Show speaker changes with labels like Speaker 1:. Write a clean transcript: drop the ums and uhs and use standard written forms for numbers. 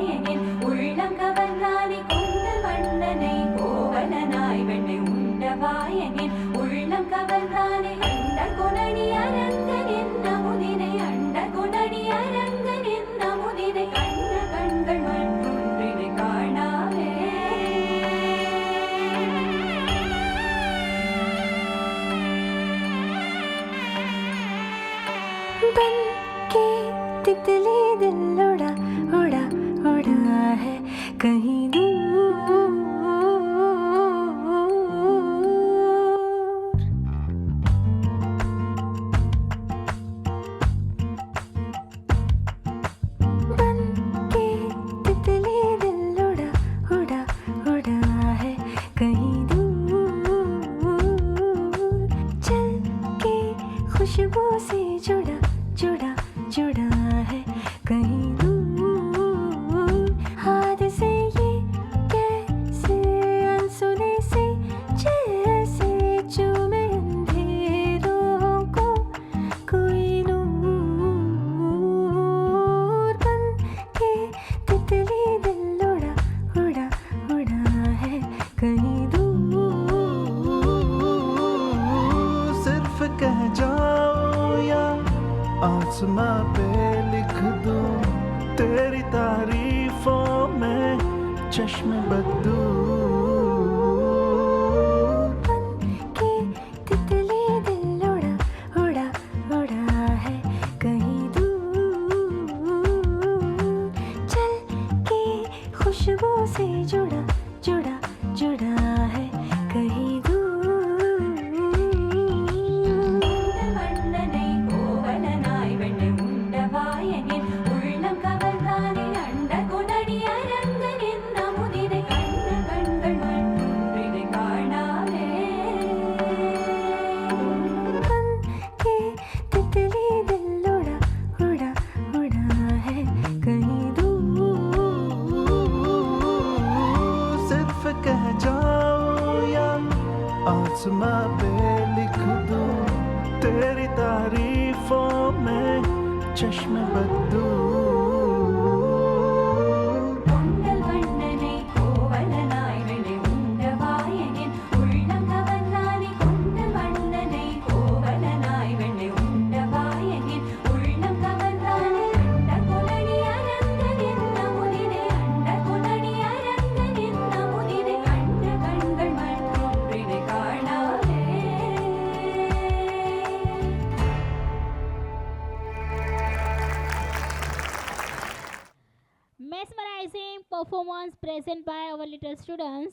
Speaker 1: உண்டவாயனின் உள்ளம் கவர்ந்தானே கொண்டல் வண்ணனை கோவலனாய் வெண்ணை உண்டவாயனின் உள்ளம் கவர்ந்தானே அண்ட குணனி அரங்கன் என்ன முதினை அண்ட குணனி அரங்கன் என்ன முதினை கண்ண கண்கள் மற்றொன்றினை காணாவே
Speaker 2: बन के तितली दिल उड़ा उड़ा उड़ा है कहीं दूर। बन के तितली दिल उड़ा उड़ा उड़ा है कहीं दूर। चल के खुशबू से जुड़ा जुड़ा जुड़ा है कहीं दूर। हाथ से ये कैसे अनसुने से जैसे चूमे अंधेरों को कोई नूर। बन के तितली दिल उड़ा उड़ा उड़ा है कहीं दूर।
Speaker 3: सिर्फ कह जाओ या आसमां पे लिख दूं तेरी तारीफों में चश्मे बदू।
Speaker 2: बन के तितली दिल उड़ा उड़ा उड़ा है कहीं दूर। चल के खुशबू से जुड़ा जुड़ा जुड़ा है कहीं दूर।
Speaker 1: வண்ணனை கோவலனாய் வெண்ணை உண்டவாயனின் உள்ளம் கவர்ந்தானே அண்ட குணனி அரங்கன் என்ன முதினை கண்ண கண்கள் மற்றொன்றினை காணாவே
Speaker 2: बन के तितली दिल उड़ा उड़ा उड़ा है कहीं दूर।
Speaker 3: सिर्फ कह जाओ या आसमां पे लिख दूं तेरी तारीफों में चश्मे बदू।
Speaker 1: கொண்டல் வண்ணனை கோவலனாய் வெண்ணை உண்டவாயனின் உள்ளம் கவர்ந்தானே கொண்டல் வண்ணனை கோவலனாய் வெண்ணை உண்டவாயனின் உள்ளம் கவர்ந்தானே அண்ட குணனி அரங்கன் என்ன முதினை அண்ட குணனி அரங்கன் என்ன முதினை கண்ட கண்கள் மற்றொன்றினை காணாவே
Speaker 4: Mesmerizing performance present by our little students.